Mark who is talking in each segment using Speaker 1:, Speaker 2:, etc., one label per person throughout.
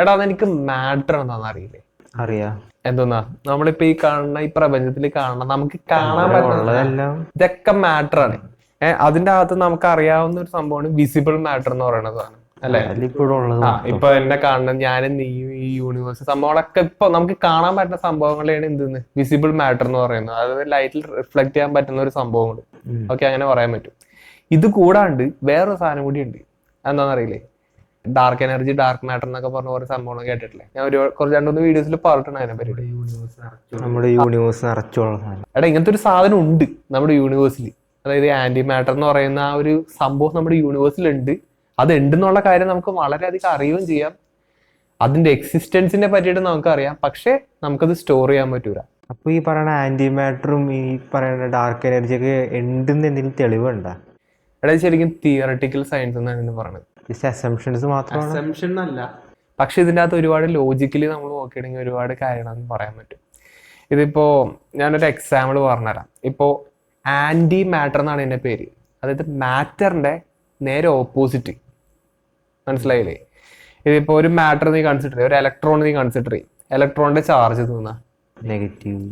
Speaker 1: എടാ അതെനിക്ക് മാറ്റർ എന്താണെന്ന് അറിയില്ലേ?
Speaker 2: അറിയാം.
Speaker 1: എന്തോന്നാ നമ്മളിപ്പോ ഈ കാണുന്ന ഈ പ്രപഞ്ചത്തിൽ കാണുന്ന നമുക്ക് കാണാൻ പറ്റുന്ന
Speaker 2: ഉള്ളതെല്ലാം
Speaker 1: ഇതൊക്കെ മാറ്റർ ആണ്. അതിന്റെ അകത്ത് നമുക്ക് അറിയാവുന്ന ഒരു സംഭവമാണ് വിസിബിൾ മാറ്റർ എന്ന് പറയുന്നതാണ് അല്ലെ?
Speaker 2: അതിലിപ്പോഴും ഉള്ളത്
Speaker 1: ഇപ്പൊ എന്നെ കാണുന്ന ഞാനും നീയും ഈ യൂണിവേഴ്സ് സംഭവങ്ങളൊക്കെ ഇപ്പൊ നമുക്ക് കാണാൻ പറ്റുന്ന സംഭവങ്ങളെയാണ് എന്തെന്ന് വിസിബിൾ മാറ്റർ എന്ന് പറയുന്നത്. അതായത് ലൈറ്റിൽ റിഫ്ലക്ട് ചെയ്യാൻ പറ്റുന്ന ഒരു സംഭവങ്ങൾ. ഓക്കെ, അങ്ങനെ പറയാൻ പറ്റും. ഇത് കൂടാണ്ട് വേറൊരു സാധനം കൂടി ഉണ്ട്. എന്താണെന്നറിയില്ലേ? ഡാർക്ക് എനർജി, ഡാർക്ക് മാറ്റർ എന്നൊക്കെ പറഞ്ഞ ഓരോ സംഭവങ്ങൾ കേട്ടിട്ടില്ലേ? ഞാൻ കുറച്ച് രണ്ടു മൂന്ന് വീഡിയോസിൽ പറഞ്ഞിട്ടുണ്ട് അതിനെ പറ്റി.
Speaker 2: നമ്മുടെ യൂണിവേഴ്സ് നിറച്ചുള്ള സാധനം.
Speaker 1: എടാ ഇങ്ങനത്തെ ഒരു സാധനം ഉണ്ട് നമ്മുടെ യൂണിവേഴ്സിൽ. അതായത് ആന്റി മാറ്റർ എന്ന് പറയുന്ന ആ ഒരു സംഭവം നമ്മുടെ യൂണിവേഴ്സിൽ ഉണ്ട്. അത് ഉണ്ടെന്നുള്ള കാര്യം നമുക്ക് വളരെയധികം അറിയുകയും ചെയ്യാം. അതിന്റെ എക്സിസ്റ്റൻസിനെ പറ്റിയിട്ട് നമുക്കറിയാം. പക്ഷെ നമുക്കത് സ്റ്റോർ ചെയ്യാൻ പറ്റൂല.
Speaker 2: അപ്പൊ ഈ പറയുന്ന ആന്റി മാറ്ററും ഈ പറയുന്ന ഡാർക്ക് എനർജി ഒക്കെ ഉണ്ടെന്ന് എന്തെങ്കിലും തെളിവുണ്ടോ?
Speaker 1: എടാ ശരിക്കും തിയറട്ടിക്കൽ സയൻസ് എന്നാണ് പറയുന്നത്.
Speaker 2: അസംഷൻസ് മാത്രമാണ്.
Speaker 1: അസംഷൻ അല്ല, പക്ഷെ ഇതിൻ്റെ അകത്ത് ഒരുപാട് ലോജിക്കലി നമ്മൾ നോക്കുകയാണെങ്കിൽ ഒരുപാട് കാര്യങ്ങളൊന്നും പറയാൻ പറ്റും. ഇതിപ്പോ ഞാനൊരു എക്സാമ്പിൾ പറഞ്ഞുതരാം. ഇപ്പോ ആന്റി മാറ്റർ എന്നാണ് ഇതിന്റെ പേര്. അതായത് മാറ്ററിന്റെ നേരെ ഓപ്പോസിറ്റ്. മനസ്സിലായില്ലേ? ഇതിപ്പോ ഒരു മാറ്റർ നീ കൺസിഡർ ചെയ്യും, ഒരു ഇലക്ട്രോൺ നീ കൺസിഡർ ചെയ്യും. ഇലക്ട്രോണിന്റെ ചാർജ് തോന്നാ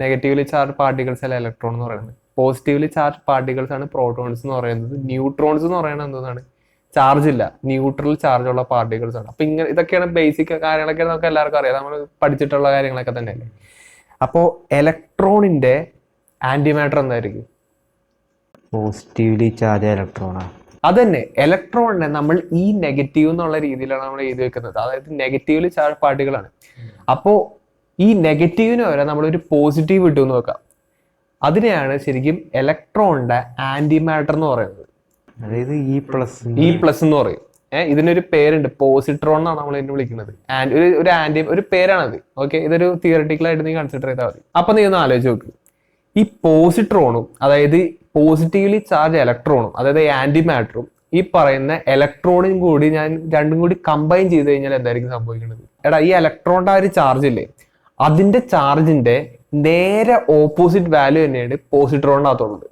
Speaker 1: നെഗറ്റീവ്ലി ചാർജ് പാർട്ടിക്കിൾസ് അല്ല ഇലക്ട്രോൺ എന്ന് പറയുന്നത്. പോസിറ്റീവ്ലി ചാർജ് പാർട്ടിക്കിൾസ് ആണ് പ്രോട്ടോൺസ് എന്ന് പറയുന്നത്. ന്യൂട്രോൺസ് എന്ന് പറയുന്നത് എന്താണ്? ചാർജ് ഇല്ല, ന്യൂട്രൽ ചാർജ് ഉള്ള പാർട്ടിക്കിൾസ് ആണ്. അപ്പൊ ഇങ്ങനെ ഇതൊക്കെയാണ് ബേസിക് കാര്യങ്ങളൊക്കെ നമുക്ക് എല്ലാവർക്കും അറിയാം, നമ്മൾ പഠിച്ചിട്ടുള്ള കാര്യങ്ങളൊക്കെ തന്നെയല്ലേ. അപ്പോ ഇലക്ട്രോണിന്റെ ആന്റി മാറ്റർ എന്തായിരിക്കും?
Speaker 2: പോസിറ്റീവ്ലി ചാർജ് ഇലക്ട്രോണാണ്.
Speaker 1: അത് തന്നെ, ഇലക്ട്രോണിനെ നമ്മൾ ഈ നെഗറ്റീവ് എന്നുള്ള രീതിയിലാണ് നമ്മൾ എഴുതി വെക്കുന്നത്. അതായത് നെഗറ്റീവ്ലി ചാർജ് പാർട്ടികളാണ്. അപ്പോ ഈ നെഗറ്റീവിന് വരെ നമ്മളൊരു പോസിറ്റീവ് ഇട്ടു എന്ന് വെക്കാം. അതിനെയാണ് ശരിക്കും ഇലക്ട്രോണിന്റെ ആന്റി മാറ്റർ എന്ന് പറയുന്നത്.
Speaker 2: അതായത് ഇ
Speaker 1: പ്ലസ് എന്ന് പറയും. ഇതിനൊരു പേരുണ്ട്, പോസിട്രോൺ എന്നാണ് നമ്മൾ ഇതിനെ വിളിക്കുന്നത്. ഒരു ആന്റി ഒരു പേരാണത്. ഓക്കെ, ഇതൊരു തിയറട്ടിക്കൽ ആയിട്ട് നീ കൺസിഡർ ചെയ്താൽ മതി. അപ്പൊ നീ ഒന്ന് ആലോചിച്ച് നോക്ക്, ഈ പോസിട്രോണും അതായത് പോസിറ്റീവ്ലി ചാർജ് ഇലക്ട്രോണും അതായത് ആന്റി മാറ്ററും ഈ പറയുന്ന ഇലക്ട്രോണും കൂടി ഞാൻ രണ്ടും കൂടി കമ്പൈൻ ചെയ്ത് കഴിഞ്ഞാൽ എന്തായിരിക്കും സംഭവിക്കുന്നത്? എടാ ഈ ഇലക്ട്രോണിന്റെ ആ ഒരു ചാർജ് ഇല്ലേ, അതിന്റെ ചാർജിന്റെ നേരെ ഓപ്പോസിറ്റ് വാല്യൂ തന്നെയാണ് പോസിട്രോണിന്റെ അകത്തുള്ളത്.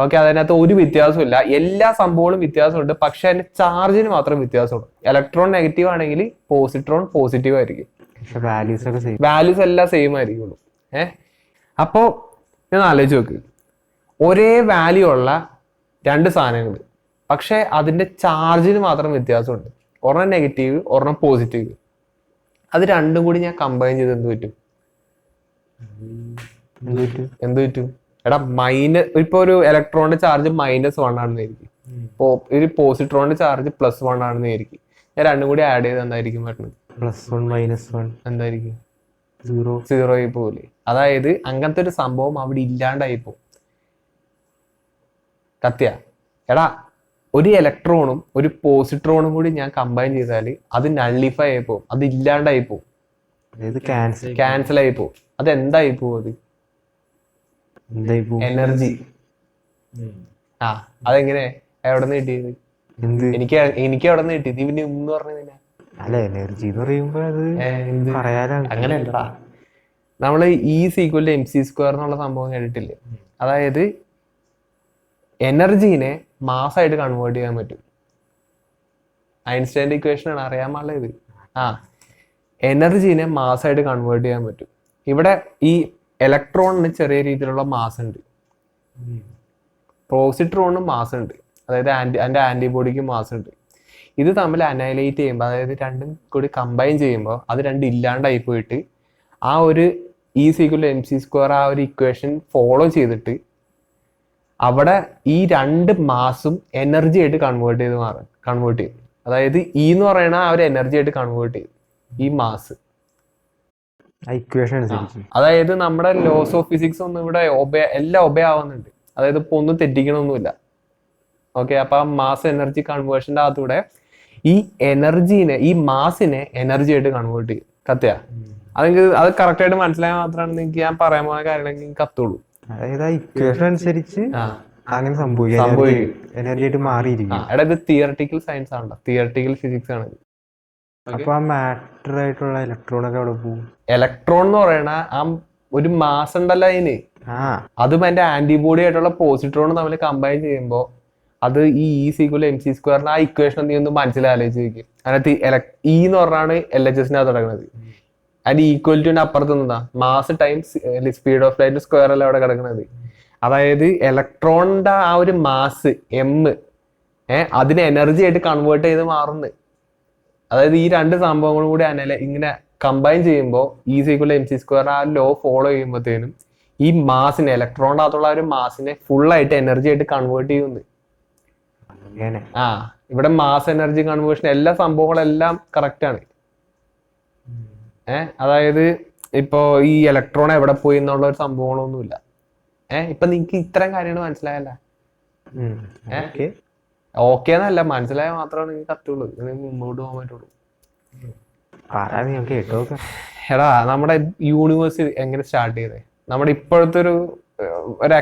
Speaker 1: ഓക്കെ, അതിനകത്ത് ഒരു വ്യത്യാസമില്ല. എല്ലാ സംഭവങ്ങളും വ്യത്യാസമുണ്ട്, പക്ഷെ അതിന്റെ ചാർജിന് മാത്രം വ്യത്യാസമുണ്ട്. ഇലക്ട്രോൺ നെഗറ്റീവ് ആണെങ്കിൽ പോസിട്രോൺ പോസിറ്റീവ് ആയിരിക്കും. വാല്യൂസ് എല്ലാം സെയിം ആയിരിക്കുള്ളൂ. അപ്പോ ഞാൻ ആലോചിച്ച് നോക്ക്, ഒരേ വാല്യൂ ഉള്ള രണ്ട് സാധനങ്ങൾ, പക്ഷെ അതിന്റെ ചാർജിന് മാത്രം വ്യത്യാസമുണ്ട്. ഒരെണ്ണം നെഗറ്റീവ്, ഒരെണ്ണം പോസിറ്റീവ്. അത് രണ്ടും കൂടി ഞാൻ കമ്പൈൻ ചെയ്ത് എന്ത് പറ്റും? എടാ ഇപ്പൊ ഒരു ഇലക്ട്രോണിന്റെ ചാർജ് -1 ആണെന്നായിരിക്കും, ഒരു പോസിട്രോണിന്റെ ചാർജ് +1 ആണെന്നായിരിക്കും. ഞാൻ രണ്ടും കൂടി ആഡ് ചെയ്ത് എന്തായിരിക്കും പറ്റുന്നത്?
Speaker 2: +1
Speaker 1: എന്തായിരിക്കും? 0 ആയി പോകില്ലേ? അതായത് അങ്ങനത്തെ ഒരു സംഭവം അവിടെ ഇല്ലാണ്ടായി പോകും. കത്തിയ എടാ, ഒരു ഇലക്ട്രോണും ഒരു പോസിട്രോണും കൂടി ഞാൻ കമ്പൈൻ ചെയ്താൽ അത് നള്ളിഫൈ ആയി പോകും, അത് ഇല്ലാണ്ടായി പോകും, ക്യാൻസൽ ആയി പോകും. അത് എന്തായി പോകും? അത് എനർജി. അതെങ്ങനെ? എവിടെ നിന്ന് കിട്ടിയത്? എനിക്ക് എവിടെ നിന്ന് കിട്ടിയത്? പിന്നെ എന്ന് പറഞ്ഞില്ല.
Speaker 2: എനർജി എന്ന് പറയുമ്പോ
Speaker 1: അങ്ങനെയല്ലടാ. നമ്മള് E=mc² എന്നുള്ള സംഭവം കേട്ടിട്ടില്ലേ? അതായത് എനർജീനെ മാസ്സായിട്ട് കൺവേർട്ട് ചെയ്യാൻ പറ്റും. ഐൻസ്റ്റൈൻ്റെ ഇക്വേഷൻ ആണ്, അറിയാൻ പാടില്ല ഇത്. എനർജീനെ മാസ്സായിട്ട് കൺവേർട്ട് ചെയ്യാൻ പറ്റും. ഇവിടെ ഈ ഇലക്ട്രോണിന് ചെറിയ രീതിയിലുള്ള മാസ് ഉണ്ട്, പോസിട്രോണിനും മാസ് ഉണ്ട്, അതായത് അതിന്റെ ആന്റിബോഡിക്ക് മാസ് ഉണ്ട്. ഇത് തമ്മിൽ അനൈലേറ്റ് ചെയ്യുമ്പോൾ, അതായത് രണ്ടും കൂടി കമ്പൈൻ ചെയ്യുമ്പോൾ അത് രണ്ടും ഇല്ലാണ്ടായി പോയിട്ട് ആ ഒരു E=mc² ആ ഒരു ഇക്വേഷൻ ഫോളോ ചെയ്തിട്ട് അവിടെ ഈ രണ്ട് മാസും എനർജി ആയിട്ട് കൺവേർട്ട് ചെയ്യും. അതായത് E എന്ന് പറയുന്ന ആ ഒരു എനർജി ആയിട്ട് കൺവേർട്ട് ചെയ്യും ഈ മാസ്. അതായത് നമ്മുടെ ലോസ് ഓഫ് ഫിസിക്സ് ഒന്നും ഇവിടെ എല്ലാം ഒബേ ആവുന്നുണ്ട്. അതായത് ഇപ്പൊ ഒന്നും തെറ്റിക്കണമൊന്നുമില്ല. ഓക്കെ, അപ്പൊ ആ മാസ് എനർജി കൺവേർഷൻ്റെ അകത്തൂടെ ഈ എനർജീനെ, ഈ മാസിനെ എനർജി ആയിട്ട് കൺവേർട്ട് ചെയ്യും. കത്തിയ അത് കറക്റ്റ് ആയിട്ട് മനസ്സിലായാൽ മാത്രമാണ് നിങ്ങൾക്ക് ഞാൻ പറയാൻ പോകുന്ന കാര്യങ്ങൾ കത്തുള്ളൂ.
Speaker 2: അതായത് ഇക്വേഷൻ അനുസരിച്ച് അങ്ങനെ സംഭവിക്കും, എനർജി ആയിട്ട് മാറിയിരിക്കും.
Speaker 1: എടാ ഇത് തിയറട്ടിക്കൽ സയൻസ് ആണ്, തിയറട്ടിക്കൽ ഫിസിക്സ് ആണ്.
Speaker 2: അപ്പൊ ആ മാറ്റർ ആയിട്ടുള്ള ഇലക്ട്രോൺ ഒക്കെ അവിടെ പോകും.
Speaker 1: ഇലക്ട്രോൺ എന്ന് പറയണ ആ ഒരു മാസ് ഉണ്ടല്ലോ അതിന്, അതും അതിന്റെ ആന്റിബോഡി ആയിട്ടുള്ള പോസിട്രോൺ തമ്മിൽ കമ്പൈൻ ചെയ്യുമ്പോൾ അത് ഈ E=mc² ആ ഇക്വേഷൻ നീ ഒന്ന് മനസ്സിലാലോചിച്ച് നോക്കും. അതിനകത്ത് ഇ എന്ന് പറഞ്ഞാണ് LHSനകത്ത് കിടക്കുന്നത്. അതിന്റെ ഈക്വലിറ്റിന്റെ അപ്പുറത്ത് നിന്നാ mass times speed of light square അല്ല അവിടെ കിടക്കുന്നത്. അതായത് ഇലക്ട്രോണിന്റെ ആ ഒരു മാസ് എം അതിനെ എനർജി ആയിട്ട് കൺവേർട്ട് ചെയ്ത് മാറുന്നു. അതായത് ഈ രണ്ട് സംഭവങ്ങളും കൂടി ഇങ്ങനെ കമ്പൈൻ ചെയ്യുമ്പോൾ E=mc², ആ ലോ ഫോളോ ചെയ്യുമ്പോഴത്തേനും ഈ മാസിനെ ഇലക്ട്രോണിന്റെ അകത്തുള്ള ഒരു മാസിനെ ഫുൾ ആയിട്ട് എനർജി ആയിട്ട് കൺവേർട്ട് ചെയ്യുന്നു. ഇവിടെ മാസ് എനർജി കൺവേർഷൻ എല്ലാ സംഭവങ്ങളെല്ലാം കറക്റ്റ് ആണ്. അതായത് ഇപ്പോ ഈ ഇലക്ട്രോൺ എവിടെ പോയി എന്നുള്ള ഒരു സംഭവങ്ങളൊന്നുമില്ല. ഇപ്പൊ നിങ്ങക്ക് ഇത്തരം കാര്യങ്ങൾ മനസ്സിലായല്ല? ഓക്കെ എന്നല്ല, മനസ്സിലായ മാത്രമാണ് നിങ്ങൾക്ക് കത്തുള്ളൂ, നിങ്ങൾക്ക് മുമ്പോട്ട് പോകാൻ പറ്റുള്ളൂ. എടാ നമ്മുടെ യൂണിവേഴ്സ് എങ്ങനെ സ്റ്റാർട്ട് ചെയ്തേ? നമ്മുടെ ഇപ്പോഴത്തെ ഒരു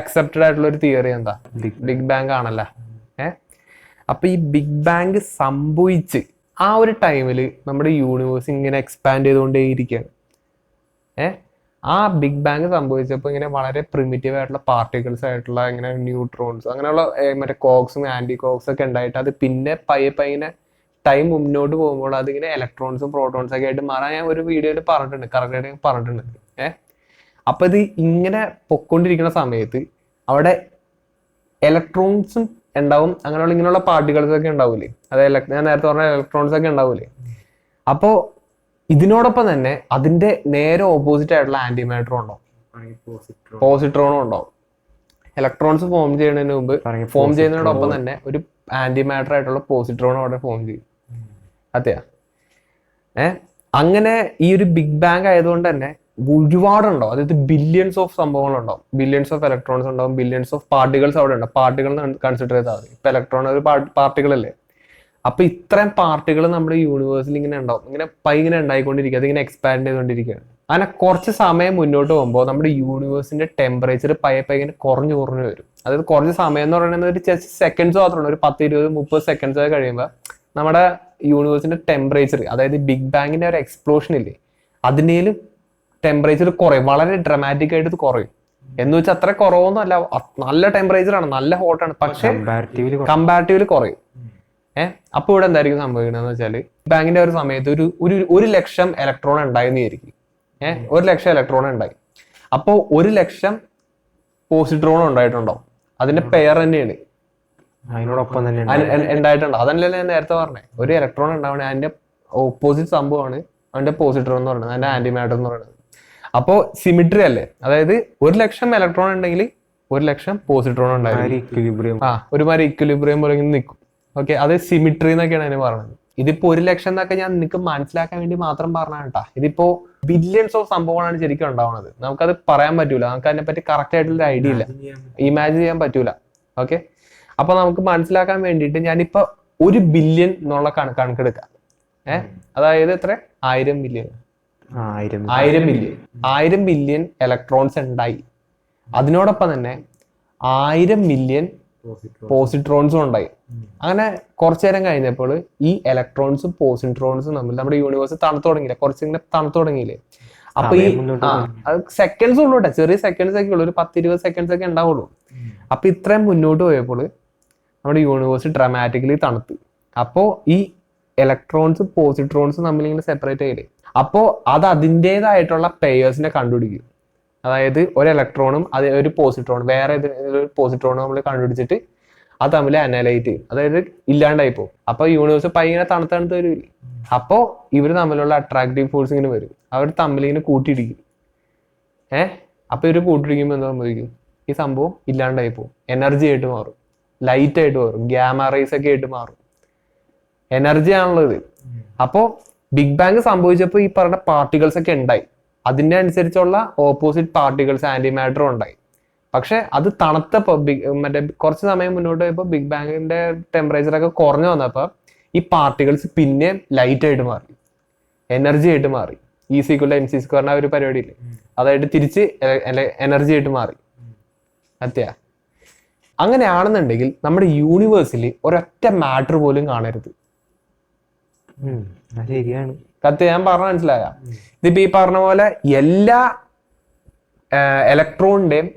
Speaker 1: അക്സെപ്റ്റഡ് ആയിട്ടുള്ള ഒരു തിയറി എന്താ? ബിഗ് ബാങ് ആണല്ലോ. അപ്പൊ ഈ ബിഗ് ബാങ് സംഭവിച്ച് ആ ഒരു ടൈമില് നമ്മുടെ യൂണിവേഴ്സ് ഇങ്ങനെ എക്സ്പാൻഡ് ചെയ്തുകൊണ്ടേയിരിക്കുകയാണ്. ആ ബിഗ് ബാങ് സംഭവിച്ചപ്പോൾ ഇങ്ങനെ വളരെ പ്രിമിറ്റീവ് ആയിട്ടുള്ള പാർട്ടിക്കിൾസ് ആയിട്ടുള്ള ഇങ്ങനെ ന്യൂട്രോൺസ് അങ്ങനെയുള്ള മറ്റേ കോക്സും ആന്റി കോക്സ് ഒക്കെ ഉണ്ടായിട്ട് അത് പിന്നെ പയ്യെ ടൈം മുന്നോട്ട് പോകുമ്പോൾ അതിങ്ങനെ ഇലക്ട്രോൺസും പ്രോട്ടോൺസും ഒക്കെ ആയിട്ട് മാറാൻ ഞാൻ ഒരു വീഡിയോയിൽ പറഞ്ഞിട്ടുണ്ട്, കറക്റ്റായിട്ട് പറഞ്ഞിട്ടുണ്ട്. അപ്പൊ ഇത് ഇങ്ങനെ പൊക്കൊണ്ടിരിക്കുന്ന സമയത്ത് അവിടെ ഇലക്ട്രോൺസും ഉണ്ടാവും, അങ്ങനെയുള്ള ഇങ്ങനെയുള്ള പാർട്ടിക്കിൾസ് ഒക്കെ ഉണ്ടാവൂലേ, അതായത് ഞാൻ നേരത്തെ പറഞ്ഞ ഇലക്ട്രോൺസ് ഒക്കെ ഉണ്ടാവൂലേ. അപ്പോ ഇതിനോടൊപ്പം തന്നെ അതിന്റെ നേരെ ഓപ്പോസിറ്റ് ആയിട്ടുള്ള ആന്റി മാറ്ററും ഉണ്ടാവും, പോസിട്രോണും ഉണ്ടാവും. ഇലക്ട്രോൺസ് ഫോം ചെയ്യുന്നതിന് മുമ്പ് ഫോം ചെയ്യുന്നതിനോടൊപ്പം തന്നെ ഒരു ആന്റി മാറ്റർ ആയിട്ടുള്ള പോസിട്രോണും അവിടെ ഫോം ചെയ്യും. അതെയാ? അങ്ങനെ ഈ ഒരു ബിഗ് ബാങ് ആയതുകൊണ്ട് തന്നെ ഒരുപാടുണ്ടാവും, അതായത് ബില്യൺസ് ഓഫ് സംഭവങ്ങളുണ്ടാവും, ബില്യൺസ് ഓഫ് ഇലക്ട്രോൺസ് ഉണ്ടാവും, ബില്യൺസ് ഓഫ് പാർട്ടിക്കിൾസ് അവിടെ ഉണ്ടാവും. പാർട്ടിക്കിൾ കൺസിഡർ ചെയ്താൽ മതി. ഇപ്പൊ ഇലക്ട്രോൺ ഒരു പാർട്ടിക്കിൾ അല്ലേ. അപ്പൊ ഇത്രയും പാർട്ടികൾ നമ്മുടെ യൂണിവേഴ്സിൽ ഇങ്ങനെ ഉണ്ടാവും, ഇങ്ങനെ ഉണ്ടായിക്കൊണ്ടിരിക്കുക, അതിങ്ങനെ എക്സ്പാൻഡ് ചെയ്തുകൊണ്ടിരിക്കുകയാണ്. അങ്ങനെ കുറച്ച് സമയം മുന്നോട്ട് പോകുമ്പോൾ നമ്മുടെ യൂണിവേഴ്സിന്റെ ടെമ്പറേച്ചർ പയ്യെ ഇങ്ങനെ കുറഞ്ഞു വരും. അതായത് കുറച്ച് സമയം എന്ന് പറയുന്നത് ഒരു ജസ്റ്റ് സെക്കൻഡ്സ് മാത്രമാണ്, ഒരു 10, 20, 30 സെക്കൻഡ്സ് ഒക്കെ കഴിയുമ്പോൾ നമ്മുടെ യൂണിവേഴ്സിന്റെ ടെമ്പറേച്ചർ, അതായത് ബിഗ് ബാങ്ങിന്റെ ഒരു എക്സ്പ്ലോഷൻ ഇല്ലേ, അതിനേലും ടെമ്പറേച്ചർ കുറയും, വളരെ ഡ്രമാറ്റിക് ആയിട്ട് കുറയും. എന്ന് വെച്ചാൽ അത്ര കുറവൊന്നുമല്ല, നല്ല ടെമ്പറേച്ചർ ആണ്, നല്ല ഹോട്ടാണ്, പക്ഷെ കമ്പാരിറ്റീവ്ലി കുറയും. അപ്പൊ ഇവിടെ എന്തായിരിക്കും സംഭവിക്കണമെന്ന് വെച്ചാൽ ബാങ്കിന്റെ ഒരു സമയത്ത് ഒരു ലക്ഷം ഇലക്ട്രോൺ ഉണ്ടായെന്ന് വിചാരിക്കും. 1,00,000 ഇലക്ട്രോൺ ഉണ്ടായി. അപ്പോ 1,00,000 പോസിട്രോൺ ഉണ്ടായിട്ടുണ്ടാവും. അതിന്റെ പെയർ തന്നെയാണ്
Speaker 2: അതിനോടൊപ്പം തന്നെ
Speaker 1: ഉണ്ടായിട്ടുണ്ടോ. അതല്ലേ ഞാൻ നേരത്തെ പറഞ്ഞേ, ഒരു ഇലക്ട്രോൺ ഉണ്ടാവണേ അതിന്റെ ഓപ്പോസിറ്റ് സംഭവമാണ് അവന്റെ പോസിട്രോൺ എന്ന് പറയുന്നത്, അതിന്റെ ആന്റി മാറ്റർ എന്ന് പറയുന്നത്. അപ്പോ സിമിട്രി അല്ലേ, അതായത് 1,00,000 ഇലക്ട്രോൺ ഉണ്ടെങ്കിൽ 1,00,000 പോസിട്രോൺ ഉണ്ടായിരുന്നു. ഒരുമാതിരി ഇക്വിലിബ്രിയം പോലെ ഇങ്ങനെ നിൽക്കും. ഓക്കെ, അത് സിമിട്രി എന്നൊക്കെയാണ് അതിന് പറയുന്നത്. ഇതിപ്പോ 1,00,000 എന്നൊക്കെ ഞാൻ നിനക്ക് മനസ്സിലാക്കാൻ വേണ്ടി മാത്രം പറഞ്ഞാണ് കേട്ടാ. ഇതിപ്പോ ബില്യൺസ് ഓഫ് സംഭവങ്ങളാണ് ശരിക്കും ഉണ്ടാവുന്നത്. നമുക്കത് പറയാൻ പറ്റൂല, നമുക്ക് അതിനെ പറ്റി കറക്റ്റ് ആയിട്ടുള്ള ഐഡിയ ഇല്ല, ഇമാജിൻ ചെയ്യാൻ പറ്റൂല. ഓക്കെ, അപ്പൊ നമുക്ക് മനസ്സിലാക്കാൻ വേണ്ടിയിട്ട് ഞാനിപ്പോ 1 ബില്യൺ എന്നുള്ള കണക്കെടുക്കാം. അതായത് എത്ര? 1000 ബില്യൺ. 1000 ബില്യൺ ഇലക്ട്രോൺസ് ഉണ്ടായി. അതിനോടൊപ്പം തന്നെ 1000 മില്യൺ പോസിട്രോൺസും ഉണ്ടായി. അങ്ങനെ കുറച്ചു നേരം കഴിഞ്ഞപ്പോൾ ഈ ഇലക്ട്രോൺസും പോസിട്രോൺസും തമ്മിൽ നമ്മുടെ യൂണിവേഴ്സ് തണുത്തു തുടങ്ങിയില്ലേ, കുറച്ചിങ്ങനെ തണുത്തു തുടങ്ങിയില്ലേ. അപ്പൊ ഈ അത് സെക്കൻഡ്സ് ഉള്ളൂ കേട്ടോ, ചെറിയ സെക്കൻഡ്സ് ഒക്കെ ഉള്ളൂ, ഒരു 10-20 സെക്കൻഡ്സ് ഒക്കെ ഉണ്ടാവുള്ളൂ. അപ്പൊ ഇത്രയും മുന്നോട്ട് പോയപ്പോൾ നമ്മുടെ യൂണിവേഴ്സ് ഡ്രമാറ്റിക്കലി തണുത്ത്. അപ്പോ ഈ ഇലക്ട്രോൺസും പോസിട്രോൺസും തമ്മിൽ ഇങ്ങനെ സെപ്പറേറ്റ് ചെയ്യില്ലേ, അപ്പോ അത് അതിൻ്റെതായിട്ടുള്ള പെയേഴ്സിനെ കണ്ടുപിടിക്കും. അതായത് ഒരു ഇലക്ട്രോണും അത് ഒരു പോസിട്രോണും വേറെ ഒരു പോസിട്രോണും നമ്മൾ കണ്ടുപിടിച്ചിട്ട് അത് തമ്മിൽ അനലൈറ്റ് ചെയ്യും, അതായത് ഇല്ലാണ്ടായി പോകും. അപ്പൊ യൂണിവേഴ്സ് പയ്യനെ തണുത്ത് വരില്ലേ. അപ്പോ ഇവര് തമ്മിലുള്ള അട്രാക്റ്റീവ് ഫോഴ്സ് ഇങ്ങനെ വരും, അവർ തമ്മിൽ ഇങ്ങനെ കൂട്ടിയിടിക്കും. അപ്പൊ ഇവര് കൂട്ടിയിടിക്കുമ്പോൾ എന്താ സംഭവിക്കും? ഈ സംഭവം ഇല്ലാണ്ടായി പോകും, എനർജി ആയിട്ട് മാറും, ലൈറ്റ് ആയിട്ട് മാറും, ഗ്യാമ റേസ് ഒക്കെ ആയിട്ട് മാറും. എനർജി ആണല്ലോ ഇത്. അപ്പോ ബിഗ് ബാങ് സംഭവിച്ചപ്പോൾ ഈ പറഞ്ഞ പാർട്ടിക്കിൾസ് ഒക്കെ ഉണ്ടായി, അതിന്റെ അനുസരിച്ചുള്ള ഓപ്പോസിറ്റ് പാർട്ടിക്കിൾസ് ആന്റി മാറ്ററും ഉണ്ടായി. പക്ഷെ അത് തണുത്തപ്പോ മറ്റേ കുറച്ച് സമയം മുന്നോട്ട് പോയപ്പോ ബിഗ് ബാങ്ങിന്റെ ടെമ്പറേച്ചർ ഒക്കെ കുറഞ്ഞു വന്നപ്പോ ഈ പാർട്ടിക്കിൾസ് പിന്നെ ലൈറ്റ് ആയിട്ട് മാറി, എനർജി ആയിട്ട് മാറി. E=mc² ഒരു പരിപാടി ഇല്ലേ, അതായിട്ട് തിരിച്ച് എനർജി ആയിട്ട് മാറി. അത്യാ അങ്ങനെയാണെന്നുണ്ടെങ്കിൽ നമ്മുടെ യൂണിവേഴ്സിൽ ഒരൊറ്റ മാറ്റർ പോലും കാണരുത്.
Speaker 2: ശരിയാണ്,
Speaker 1: കത്ത് ഞാൻ പറഞ്ഞ മനസ്സിലായ? ഇതിപ്പോ ഈ പറഞ്ഞ പോലെ എല്ലാ ഇലക്ട്രോണിന്റെയും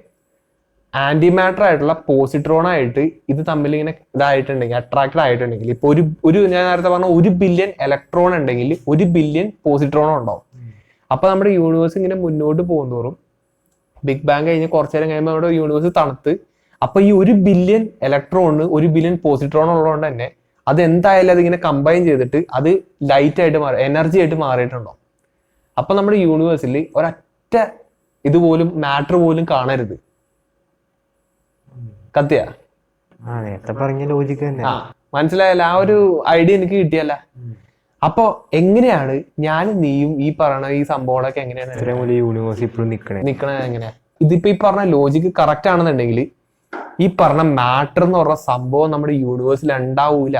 Speaker 1: ആന്റി മാറ്റർ ആയിട്ടുള്ള പോസിട്രോൺ ആയിട്ട് ഇത് തമ്മിൽ ഇങ്ങനെ ഇതായിട്ടുണ്ടെങ്കിൽ അട്രാക്റ്റഡ് ആയിട്ടുണ്ടെങ്കിൽ ഇപ്പൊ ഒരു ഞാൻ നേരത്തെ പറഞ്ഞ 1 ബില്യൺ ഇലക്ട്രോൺ ഉണ്ടെങ്കിൽ 1 ബില്യൺ പോസിട്രോൺ ഉണ്ടാവും. അപ്പൊ നമ്മുടെ യൂണിവേഴ്സ് ഇങ്ങനെ മുന്നോട്ട് പോകുന്നതോറും ബിഗ് ബാങ് കഴിഞ്ഞ് കുറച്ചു നേരം കഴിയുമ്പോൾ നമ്മുടെ യൂണിവേഴ്സ് തണുത്ത് അപ്പൊ ഈ 1 ബില്യൺ ഇലക്ട്രോണിന് 1 ബില്യൺ പോസിട്രോൺ ഉള്ളതുകൊണ്ട് തന്നെ അത് എന്തായാലും അതിങ്ങനെ കമ്പൈൻ ചെയ്തിട്ട് അത് ലൈറ്റ് ആയിട്ട് മാറി എനർജി ആയിട്ട് മാറിയിട്ടുണ്ടാവും. അപ്പൊ നമ്മുടെ യൂണിവേഴ്സിൽ ഒരൊറ്റ ഇതുപോലും മാറ്റർ പോലും കാണരുത്. കത്തിയ
Speaker 2: നേരത്തെ പറഞ്ഞ ലോജിക്ക് തന്നെ.
Speaker 1: മനസ്സിലായല്ല? ആ ഒരു ഐഡിയ എനിക്ക് കിട്ടിയല്ല. അപ്പൊ എങ്ങനെയാണ് ഞാനും നീയും ഈ പറയണ ഈ സംഭവങ്ങളൊക്കെ എങ്ങനെയാണ്
Speaker 2: യൂണിവേഴ്സ് ഇപ്പോഴും
Speaker 1: നിക്കണത്? എങ്ങനെയാ ഇതിപ്പോ ഈ പറഞ്ഞ ലോജിക്ക് കറക്റ്റ് ആണെന്നുണ്ടെങ്കിൽ ഈ പറഞ്ഞ മാറ്റർ എന്ന് പറഞ്ഞ സംഭവം നമ്മുടെ യൂണിവേഴ്സിൽ ഉണ്ടാവൂല.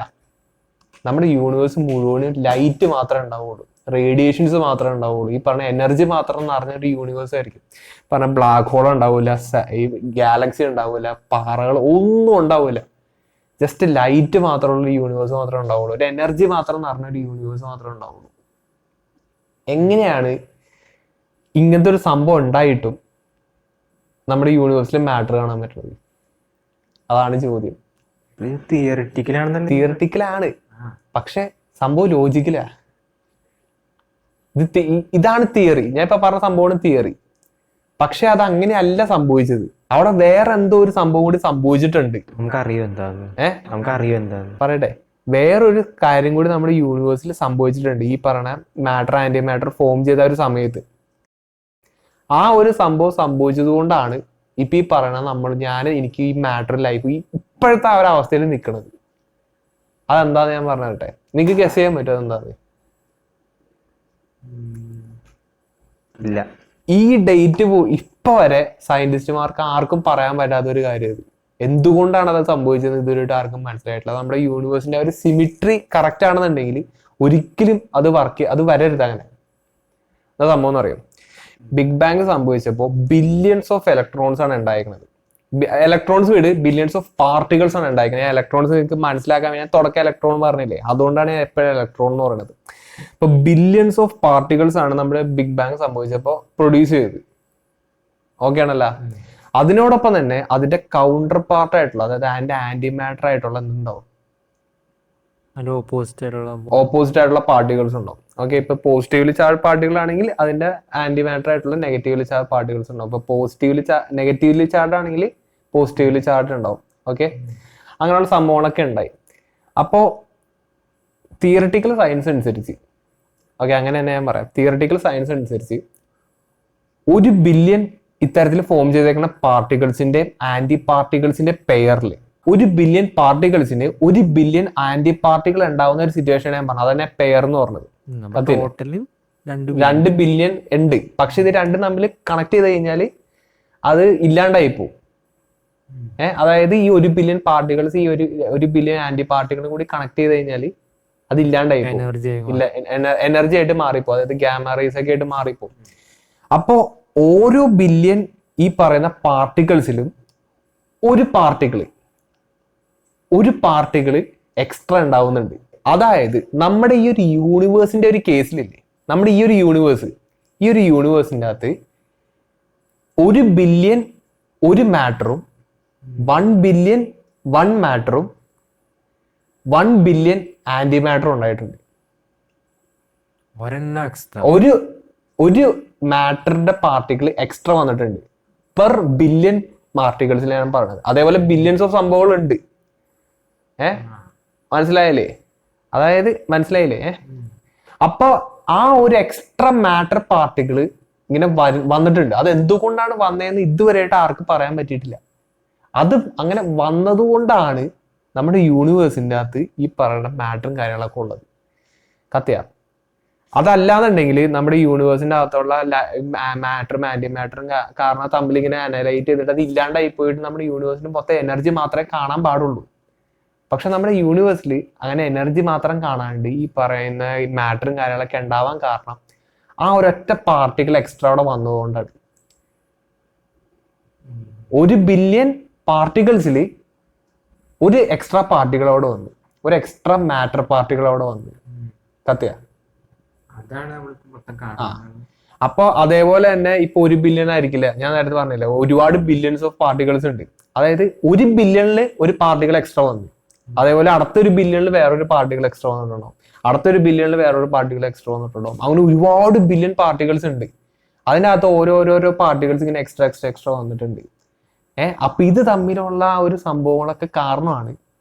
Speaker 1: നമ്മുടെ യൂണിവേഴ്സ് മുഴുവനും ലൈറ്റ് മാത്രമേ ഉണ്ടാവുള്ളൂ, റേഡിയേഷൻസ് മാത്രമേ ഉണ്ടാവുള്ളൂ. ഈ പറഞ്ഞ എനർജി മാത്രം നിറഞ്ഞൊരു യൂണിവേഴ്സ് ആയിരിക്കും. പറഞ്ഞ ബ്ലാക്ക് ഹോൾ ഉണ്ടാവില്ല, ഈ ഗാലക്സി ഉണ്ടാവില്ല, പാറകൾ ഒന്നും ഉണ്ടാവില്ല. ജസ്റ്റ് ലൈറ്റ് മാത്രമുള്ള യൂണിവേഴ്സ് മാത്രമേ ഉണ്ടാവുള്ളൂ, ഒരു എനർജി മാത്രം നിറഞ്ഞൊരു യൂണിവേഴ്സ് മാത്രമേ ഉണ്ടാവുള്ളൂ. എങ്ങനെയാണ് ഇങ്ങനത്തെ ഒരു സംഭവം ഉണ്ടായിട്ടും നമ്മുടെ യൂണിവേഴ്സിൽ മാറ്റർ കാണാൻ പറ്റുന്നത്? അതാണ് ചോദ്യം. തിയറിറ്റിക്കലാണ്, പക്ഷെ സംഭവം ലോജിക്കലാ. ഇതാണ് തിയറി. ഞാൻ ഇപ്പൊ പറഞ്ഞ സംഭവമാണ് തിയറി. പക്ഷെ അത് അങ്ങനെയല്ല സംഭവിച്ചത്. അവിടെ വേറെ എന്തോ ഒരു സംഭവം കൂടി സംഭവിച്ചിട്ടുണ്ട്. പറയട്ടെ, വേറൊരു കാര്യം കൂടി നമ്മുടെ യൂണിവേഴ്സിൽ സംഭവിച്ചിട്ടുണ്ട്. ഈ പറഞ്ഞ മാറ്റർ ആന്റി മാറ്റർ ഫോം ചെയ്ത ഒരു സമയത്ത് ആ ഒരു സംഭവം സംഭവിച്ചത് കൊണ്ടാണ് ഇപ്പൊ ഈ പറയണ എനിക്ക് ഈ മാറ്റർ ലൈഫ് ഇപ്പോഴത്തെ ആ ഒരു അവസ്ഥയിൽ നിൽക്കുന്നത്. അതെന്താന്ന് ഞാൻ പറഞ്ഞിട്ടെ, നിങ്ങക്ക് ഗസ് ചെയ്യാൻ പറ്റുമോ അതെന്താന്ന്?
Speaker 2: ഇല്ല.
Speaker 1: ഈ ഡേറ്റ് ഇപ്പൊ വരെ സയന്റിസ്റ്റുമാർക്ക് ആർക്കും പറയാൻ പറ്റാത്ത ഒരു കാര്യം ഇത്. എന്തുകൊണ്ടാണ് അത് സംഭവിച്ചത് ഇതുവരെയായിട്ട് ആർക്കും മനസ്സിലായിട്ടില്ല. നമ്മുടെ യൂണിവേഴ്സിന്റെ ഒരു സിമിട്രി കറക്റ്റ് ആണെന്നുണ്ടെങ്കിൽ ഒരിക്കലും അത് വരരുത്. അങ്ങനെ എന്താ സംഭവം എന്ന് അറിയാം? ബിഗ് ബാങ് സംഭവിച്ചപ്പോൾ ബില്യൺസ് ഓഫ് ഇലക്ട്രോൺസ് ആണ് ഉണ്ടായിരിക്കുന്നത്. ഇലക്ട്രോൺസ് വിട്, ബില്യൺസ് ഓഫ് പാർട്ടിക്കിൾസ് ആണ് ഉണ്ടായിരിക്കുന്നത്. ഇലക്ട്രോൺസ് നിങ്ങൾക്ക് മനസ്സിലാക്കാൻ ഞാൻ തുടക്കം ഇലക്ട്രോൺ പറഞ്ഞില്ലേ, അതുകൊണ്ടാണ് ഞാൻ എപ്പോഴും ഇലക്ട്രോൺ എന്ന് പറയുന്നത്. ഇപ്പൊ ബില്യൺസ് ഓഫ് പാർട്ടിക്കിൾസ് ആണ് നമ്മുടെ ബിഗ് ബാങ് സംഭവിച്ചപ്പോൾ പ്രൊഡ്യൂസ് ചെയ്തത്. ഓക്കെ ആണല്ലോ? അതിനോടൊപ്പം തന്നെ അതിന്റെ കൗണ്ടർ പാർട്ട് ആയിട്ടുള്ള, അതായത് അതിന്റെ ആന്റി മാറ്റർ ആയിട്ടുള്ള എന്തുണ്ടാവും? ഓപ്പോസിറ്റ് ആയിട്ടുള്ള പാർട്ടിക്കിൾസ് ഉണ്ടാവും. ഓക്കെ, ഇപ്പൊ പോസിറ്റീവ്ലി ചാർജ് പാർട്ടികൾ ആണെങ്കിൽ അതിന്റെ ആന്റി മാറ്റർ ആയിട്ടുള്ള നെഗറ്റീവ്ലി ചാർജ് പാർട്ടിക്കിൾസ് ഉണ്ടാവും. ഇപ്പൊ നെഗറ്റീവ്ലി ചാർജ് ആണെങ്കിൽ പോസിറ്റീവ്ലി ചാർജ് ഉണ്ടാവും. ഓക്കെ, അങ്ങനെയുള്ള സംഭവങ്ങളൊക്കെ ഉണ്ടായി. അപ്പോ തിയറിറ്റിക്കൽ സയൻസ് അനുസരിച്ച്, ഓക്കെ അങ്ങനെ തന്നെ ഞാൻ പറയാം, തിയറിറ്റിക്കൽ സയൻസ് അനുസരിച്ച് 1 ബില്യൺ ഇത്തരത്തിൽ ഫോം ചെയ്തേക്കുന്ന പാർട്ടിക്കിൾസിന്റെ ആന്റി പാർട്ടിക്കിൾസിന്റെ പെയറിൽ 1 ബില്യൺ പാർട്ടിക്കിൾസിന് 1 ബില്യൺ ആന്റി പാർട്ടിക്കിൾ ഉണ്ടാവുന്ന ഒരു സിറ്റുവേഷൻ ഞാൻ പറഞ്ഞു. അതന്നെ പെയർ എന്ന് പറഞ്ഞത്. 2 ബില്യൺ ഉണ്ട്. പക്ഷെ ഇത് രണ്ടും തമ്മിൽ കണക്ട് ചെയ്ത് കഴിഞ്ഞാൽ അത് ഇല്ലാണ്ടായി പോകും. അതായത് ഈ 1 ബില്യൺ പാർട്ടിക്കിൾസ് ഈ ഒരു ബില്യൺ ആന്റി പാർട്ടിക്കിളും കൂടി കണക്ട് ചെയ്ത് കഴിഞ്ഞാൽ അത് ഇല്ലാണ്ടായി പോകും. എനർജി ആയിട്ട് മാറിപ്പോ, അതായത് ഗാമ റേസ് ഒക്കെ ആയിട്ട് മാറിപ്പോ. അപ്പോ ഓരോ ബില്യൺ ഈ പറയുന്ന പാർട്ടിക്കിൾസിലും ഒരു പാർട്ടിക്കിള് എക്സ്ട്രാ ഉണ്ടാവുന്നുണ്ട്. അതായത് നമ്മുടെ ഈ ഒരു യൂണിവേഴ്സിന്റെ ഒരു കേസിലില്ലേ, നമ്മുടെ ഈ ഒരു യൂണിവേഴ്സിന്റെ അകത്ത് 1 ബില്യൺ ഒരു മാറ്ററും 1 ബില്യൺ 1 മാറ്ററും 1 ബില്യൺ ആന്റി മാറ്ററും ഉണ്ടായിട്ടുണ്ട്. ഒരു മാറ്ററിന്റെ പാർട്ടിക്കിൾ എക്സ്ട്രാ വന്നിട്ടുണ്ട് പെർ ബില്യൺ പാർട്ടിക്കിൾസിൽ ഞാൻ പറഞ്ഞത്. അതേപോലെ ബില്യൺസ് ഓഫ് സംഭവങ്ങൾ ഉണ്ട്. മനസ്സിലായില്ലേ? അപ്പൊ ആ ഒരു എക്സ്ട്രാ മാറ്റർ പാർട്ടിക്കിൾ ഇങ്ങനെ വന്നിട്ടുണ്ട്. അത് എന്തുകൊണ്ടാണ് വന്നതെന്ന് ഇതുവരെയായിട്ട് ആർക്കും പറയാൻ പറ്റിയിട്ടില്ല. അത് അങ്ങനെ വന്നതുകൊണ്ടാണ് നമ്മുടെ യൂണിവേഴ്സിന്റെ അകത്ത് ഈ പറയുന്ന മാറ്ററും കാര്യങ്ങളൊക്കെ ഉള്ളത്. കത്തിയ അതല്ലാന്നുണ്ടെങ്കിൽ നമ്മുടെ യൂണിവേഴ്സിന്റെ അകത്തുള്ള മാറ്ററും ആന്റി മാറ്ററും കാരണം തമ്മിൽ ഇങ്ങനെ അനലൈറ്റ് ചെയ്തിട്ട് അത് ഇല്ലാണ്ടായി പോയിട്ട് നമ്മുടെ യൂണിവേഴ്സിന് മൊത്തം എനർജി മാത്രമേ കാണാൻ പാടുള്ളൂ. പക്ഷെ നമ്മുടെ യൂണിവേഴ്സിൽ അങ്ങനെ എനർജി മാത്രം കാണാണ്ട് ഈ പറയുന്ന മാറ്ററും കാര്യങ്ങളൊക്കെ ഉണ്ടാവാൻ കാരണം ആ ഒരൊറ്റ പാർട്ടിക്കിൾ എക്സ്ട്രാ അവിടെ വന്നതുകൊണ്ടാണ്. 1 ബില്യൺ പാർട്ടിക്കിൾസിൽ ഒരു എക്സ്ട്രാ പാർട്ടിക്കിൾ അവിടെ വന്നു, ഒരു എക്സ്ട്രാ മാറ്റർ പാർട്ടിക്കിൾ അവിടെ വന്നു. കത്തിയ
Speaker 2: അതാണ് നമ്മളിപ്പോ മൊത്തം
Speaker 1: ആ
Speaker 2: കാണുന്നത്.
Speaker 1: അപ്പൊ അതേപോലെ തന്നെ ഇപ്പൊ 1 ബില്യൺ ആയിരിക്കില്ല, ഞാൻ നേരത്തെ പറഞ്ഞില്ലേ ഒരുപാട് ബില്യൺസ് ഓഫ് പാർട്ടിക്കിൾസ് ഉണ്ട്. അതായത് 1 ബില്യണില് ഒരു പാർട്ടിക്കിൾ എക്സ്ട്രാ വന്നു, അതേപോലെ അടുത്തൊരു ബില്യണിൽ വേറൊരു പാർട്ടിക്കിൾ എക്സ്ട്രാ വന്നിട്ടുണ്ടാവും, അടുത്തൊരു ബില്യണിൽ വേറൊരു പാർട്ടിക്കിൾ എക്സ്ട്രാ വന്നിട്ടുണ്ടാവും. അങ്ങനെ ഒരുപാട് ബില്യൺ പാർട്ടിക്കിൾസ് ഉണ്ട്. അതിനകത്ത് ഓരോരോരോ പാർട്ടിക്കിൾസ് ഇങ്ങനെ എക്സ്ട്രാ എക്സ്ട്രാ എക്സ്ട്രാ വന്നിട്ടുണ്ട്. അപ്പൊ ഇത് തമ്മിലുള്ള ആ ഒരു സംഭവങ്ങളൊക്കെ കാരണമാണ്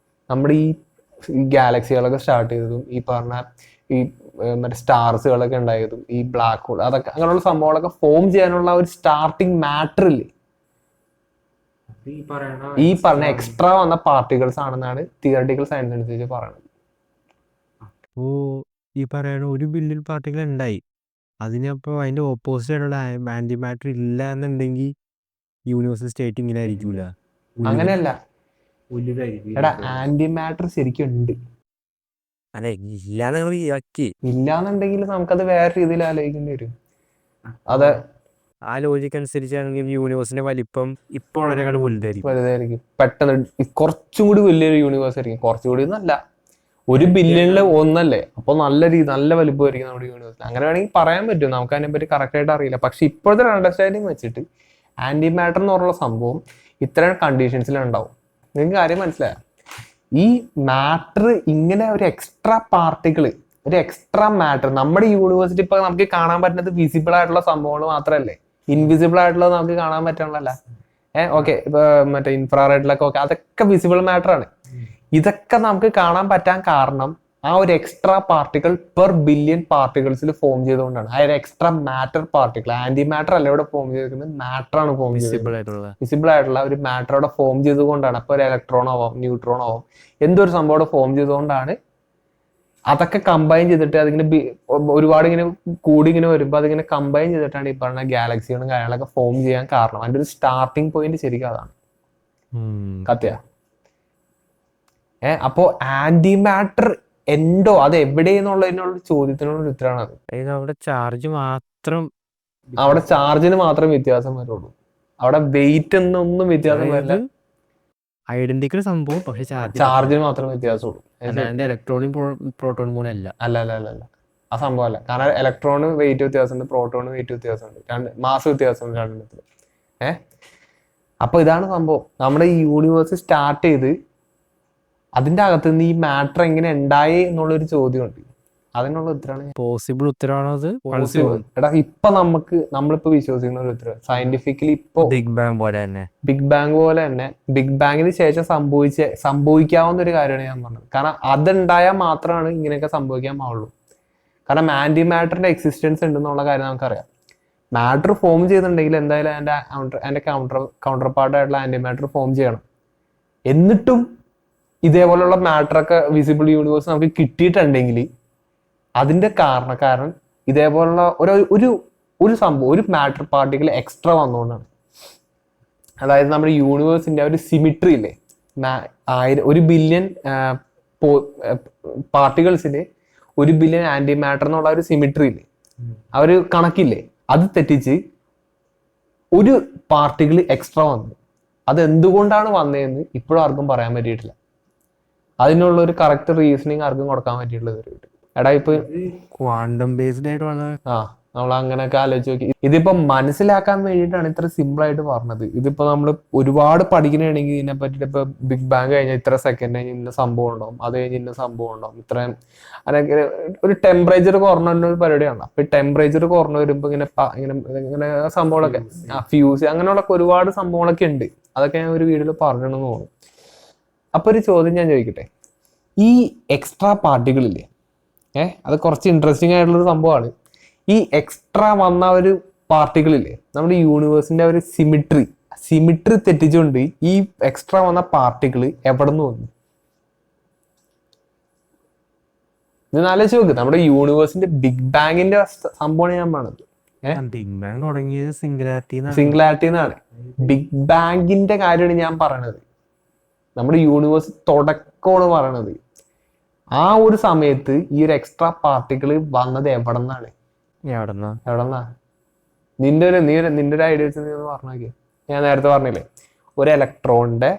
Speaker 1: നമ്മുടെ ഈ ഗാലക്സികളൊക്കെ സ്റ്റാർട്ട് ചെയ്തതും ഈ പറഞ്ഞ ഈ മറ്റേ സ്റ്റാർസുകളൊക്കെ ഉണ്ടായതും ഈ ബ്ലാക്ക് ഹോൾ അതൊക്കെ അങ്ങനെയുള്ള സംഭവങ്ങളൊക്കെ ഫോം ചെയ്യാനുള്ള ഒരു സ്റ്റാർട്ടിങ് മാറ്റർ ഇല്ലേ, ഈ പറഞ്ഞ എക്സ്ട്രാ വന്ന പാർട്ടിക്കിൾസ് ആണെന്നാണ് തിയററ്റിക്കൽ സയൻസ് അനുസരിച്ച് പറയുന്നത്.
Speaker 2: അപ്പോ ഈ പറയണ 1 ബില്യൺ പാർട്ടികൾ ഉണ്ടായി, അതിനപ്പോ അതിന്റെ ഓപ്പോസിറ്റ് ആയിട്ടുള്ള ആന്റി മാറ്റർ ഇല്ല എന്നുണ്ടെങ്കിൽ യൂണിവേഴ്സ് സ്റ്റേറ്റ് ഇങ്ങനെ ആയിരിക്കൂല,
Speaker 1: അങ്ങനെയല്ല
Speaker 2: വലുതായിരിക്കും.
Speaker 1: എടാ, ആന്റി മാറ്റർ ശരിക്കും ഉണ്ട്.
Speaker 2: അല്ലെ ഇല്ലാന്ന് നിങ്ങൾ ആക്കി
Speaker 1: ഇല്ലാന്നുണ്ടെങ്കിൽ നമുക്കത് വേറെ രീതിയിൽ ആലോചിക്കേണ്ടി വരും. അത്
Speaker 2: ആ ലോജിക്ക് അനുസരിച്ചാണെങ്കിൽ യൂണിവേഴ്സിന്റെ വലിപ്പം ഇപ്പോൾ വളരെക്കാൾ വലുതായിരിക്കും.
Speaker 1: വലുതായിരിക്കും, പെട്ടെന്ന് കുറച്ചും കൂടി വലിയൊരു യൂണിവേഴ്സ് ആയിരിക്കും. കുറച്ചുകൂടി ഒന്നല്ല, 1 ബില്യണില് ഒന്നല്ലേ, അപ്പൊ നല്ല വലുപ്പമായിരിക്കും നമ്മുടെ യൂണിവേഴ്സിൽ. അങ്ങനെ വേണമെങ്കിൽ പറയാൻ പറ്റും, നമുക്ക് അതിനെ പറ്റി കറക്റ്റ് ആയിട്ട് അറിയില്ല. പക്ഷെ ഇപ്പോഴത്തെ അണ്ടർസ്റ്റാൻഡിങ് വെച്ചിട്ട് ആന്റി മാറ്റർ എന്ന് പറഞ്ഞ സംഭവം ഇത്തരം കണ്ടീഷൻസിലുണ്ടാവും. നിങ്ങൾക്ക് കാര്യം മനസ്സിലായോ? ഈ മാറ്റർ ഇങ്ങനെ ഒരു എക്സ്ട്രാ പാർട്ടിക്കിൾ, ഒരു എക്സ്ട്രാ മാറ്റർ നമ്മുടെ യൂണിവേഴ്സിറ്റി ഇപ്പൊ നമുക്ക് കാണാൻ പറ്റുന്നത് വിസിബിൾ ആയിട്ടുള്ള സംഭവങ്ങൾ മാത്രമല്ലേ, ഇൻവിസിബിൾ ആയിട്ടുള്ളത് നമുക്ക് കാണാൻ പറ്റണല്ല. ഓക്കെ, ഇപ്പൊ മറ്റേ ഇൻഫ്രാറെഡിലൊക്കെ ഓക്കെ, അതൊക്കെ വിസിബിൾ മാറ്റർ ആണ്. ഇതൊക്കെ നമുക്ക് കാണാൻ പറ്റാൻ കാരണം ആ ഒരു എക്സ്ട്രാ പാർട്ടിക്കിൾ പെർ ബില്യൺ പാർട്ടിക്കിൾസിൽ ഫോം ചെയ്തുകൊണ്ടാണ്. ആ ഒരു extra matter particle, antimatter അല്ല ഇവിടെ ഫോം ചെയ്തിരിക്കുന്നത്, മാറ്റർ ആണ് ഫോം ചെയ്തിരിക്കുന്നത്. വിസിബിൾ ആയിട്ടുള്ള ഒരു മാറ്റർ അവിടെ ഫോം ചെയ്തുകൊണ്ടാണ്. അപ്പൊ ഒരു ഇലക്ട്രോൺ ആവാം, ന്യൂട്രോൺ ആവാം, എന്തൊരു സംഭവം അവിടെ ഫോം ചെയ്തുകൊണ്ടാണ്. അതൊക്കെ കമ്പൈൻ ചെയ്തിട്ട് അതിങ്ങനെ ഒരുപാട് ഇങ്ങനെ കൂടി ഇങ്ങനെ വരുമ്പോൾ അതിങ്ങനെ കമ്പൈൻ ചെയ്തിട്ടാണ് ഈ പറഞ്ഞ ഗാലക്സികളും കാര്യങ്ങളൊക്കെ ഫോം ചെയ്യാൻ കാരണം. അതിന്റെ ഒരു സ്റ്റാർട്ടിങ് പോയിന്റ് ശരിക്കും അതാണ്. കത്യ അപ്പോ ആന്റി മാറ്റർ എന്തോ അത് എവിടെയെന്നുള്ളതിനുള്ള ചോദ്യത്തിനുള്ള ഉത്തരമാണ് അത്.
Speaker 2: അവിടെ ചാർജ് മാത്രം,
Speaker 1: അവിടെ ചാർജിന് മാത്രമേ വ്യത്യാസം വരുള്ളൂ, അവിടെ വെയിറ്റ് എന്നൊന്നും വ്യത്യാസം വരില്ല.
Speaker 2: ഐഡന്റിക്കൽ സംഭവം, പക്ഷെ
Speaker 1: ചാർജിന് മാത്രമേ വ്യത്യാസമുള്ളൂ.
Speaker 2: ഇലക്ട്രോണും പ്രോട്ടോണും പോലെ അല്ല.
Speaker 1: അല്ല ആ സംഭവമല്ല. കാരണം ഇലക്ട്രോണ് വെയിറ്റ് വ്യത്യാസമുണ്ട്, പ്രോട്ടോണ് വെയിറ്റ് വ്യത്യാസമുണ്ട്, മാസ് വ്യത്യാസമുണ്ട് രണ്ടെണ്ണത്തിൽ. അപ്പൊ ഇതാണ് സംഭവം. നമ്മുടെ ഈ യൂണിവേഴ്സ് സ്റ്റാർട്ട് ചെയ്ത് അതിന്റെ അകത്ത് നിന്ന് ഈ മാറ്റർ എങ്ങനെ ഉണ്ടായി എന്നുള്ളൊരു ചോദ്യമുണ്ട്. അതിനുള്ള ഉത്തരമാണ്
Speaker 2: പോസിബിൾ ഉത്തരവാണത്.
Speaker 1: എടാ, ഇപ്പൊ നമ്മളിപ്പോ വിശ്വസിക്കുന്ന ഒരു ഉത്തരം സയന്റിഫിക്കലി ഇപ്പൊ
Speaker 2: ബിഗ് ബാങ് പോലെ തന്നെ,
Speaker 1: ബിഗ് ബാങ്ങിന് ശേഷം സംഭവിക്കാവുന്ന ഒരു കാര്യമാണ് ഞാൻ പറഞ്ഞത്. കാരണം അതുണ്ടായാൽ മാത്രമാണ് ഇങ്ങനെയൊക്കെ സംഭവിക്കാൻ പാടുള്ളൂ. കാരണം ആന്റി മാറ്ററിന്റെ എക്സിസ്റ്റൻസ് ഉണ്ടെന്നുള്ള കാര്യം നമുക്കറിയാം. മാറ്റർ ഫോം ചെയ്തിട്ടുണ്ടെങ്കിൽ എന്തായാലും അതിന്റെ കൗണ്ടർ പാർട്ടായിട്ടുള്ള ആന്റി മാറ്റർ ഫോം ചെയ്യണം. എന്നിട്ടും ഇതേപോലുള്ള മാറ്ററൊക്കെ വിസിബിൾ യൂണിവേഴ്സ് നമുക്ക് കിട്ടിയിട്ടുണ്ടെങ്കിൽ അതിന്റെ കാരണം ഇതേപോലുള്ള ഒരു സംഭവം, ഒരു മാറ്റർ പാർട്ടിക്കിൾ എക്സ്ട്രാ വന്നുകൊണ്ടാണ്. അതായത് നമ്മുടെ യൂണിവേഴ്സിന്റെ ഒരു സിമിട്രി ഇല്ലേ, 1 ബില്യൺ പാർട്ടിക്കിൾസിന് 1 ബില്യൺ ആന്റി മാറ്റർ എന്നുള്ള ഒരു സിമിട്രി ഇല്ലേ, ആ ഒരു കണക്കില്ലേ, അത് തെറ്റിച്ച് ഒരു പാർട്ടിക്കിൾ എക്സ്ട്രാ വന്നു. അത് എന്തുകൊണ്ടാണ് വന്നതെന്ന് ഇപ്പോഴും ആർക്കും പറയാൻ പറ്റിയിട്ടില്ല. അതിനുള്ള ഒരു കറക്റ്റ് റീസണിങ് ആർക്കും കൊടുക്കാൻ പറ്റിയിട്ടുള്ളത്. എടാ, ഇപ്പൊ
Speaker 2: ക്വാണ്ടം ബേസ്ഡ് ആയിട്ട്
Speaker 1: നമ്മൾ അങ്ങനെയൊക്കെ ആലോചിച്ച് നോക്കി. ഇതിപ്പോ മനസ്സിലാക്കാൻ വേണ്ടിയിട്ടാണ് ഇത്ര സിമ്പിൾ ആയിട്ട് പറഞ്ഞത്. ഇതിപ്പോ നമ്മൾ ഒരുപാട് പഠിക്കണമെങ്കിൽ ഇതിനെ പറ്റിയിട്ട് ഇപ്പൊ ബിഗ് ബാങ് കഴിഞ്ഞാൽ ഇത്ര സെക്കൻഡ് കഴിഞ്ഞ് ഇന്ന സംഭവം ഉണ്ടാവും, അത് കഴിഞ്ഞ് ഇന്ന സംഭവം ഉണ്ടാവും, ഇത്രയും അതൊക്കെ ഒരു ടെമ്പറേച്ചർ കുറഞ്ഞ ഒരു പരിപാടിയാണ്. അപ്പൊ ടെമ്പറേച്ചർ കുറഞ്ഞു വരുമ്പോ ഇങ്ങനെ സംഭവങ്ങളൊക്കെ ഫ്യൂസ് അങ്ങനെയുള്ള ഒരുപാട് സംഭവങ്ങളൊക്കെ ഉണ്ട്. അതൊക്കെ ഞാൻ ഒരു വീഡിയോയിൽ പറഞ്ഞിട്ടുണ്ടെന്ന് തോന്നുന്നു. അപ്പൊ ഒരു ചോദ്യം ഞാൻ ചോദിക്കട്ടെ, ഈ എക്സ്ട്രാ പാർട്ടിക്കിൾ ഇല്ലേ, അത് കുറച്ച് ഇൻട്രസ്റ്റിംഗ് ആയിട്ടുള്ളൊരു സംഭവമാണ്. ഈ എക്സ്ട്രാ വന്ന ഒരു പാർട്ടിക്കിൾ ഇല്ലേ, നമ്മുടെ യൂണിവേഴ്സിന്റെ ഒരു സിമിട്രി തെറ്റിച്ചുകൊണ്ട് ഈ എക്സ്ട്രാ വന്ന പാർട്ടിക്കിൾ എവിടെ നിന്ന് വന്നു? ഇത് ആലോചിച്ച് നോക്ക്. നമ്മുടെ യൂണിവേഴ്സിന്റെ ബിഗ് ബാങ്ങിന്റെ സംഭവമാണ് ഞാൻ പറഞ്ഞത്.
Speaker 2: ബിഗ് ബാങ് തുടങ്ങിയത്
Speaker 1: സിംഗുലാരിറ്റി എന്നാണ്. ബിഗ് ബാങ്ങിന്റെ കാര്യമാണ് ഞാൻ പറയണത്. നമ്മുടെ യൂണിവേഴ്സ് തുടക്കമാണ് പറയണത്. ആ ഒരു സമയത്ത് ഈ ഒരു എക്സ്ട്രാ പാർട്ടിക്കിൾ വന്നത് എവിടെന്നാണ്? നിന്റെ ഒരു ഐഡിയ വെച്ച് നീ ഒന്ന് പറഞ്ഞു നോക്കിയേ. ഞാൻ നേരത്തെ പറഞ്ഞില്ലേ, ഒരു ഇലക്ട്രോണിന്റെ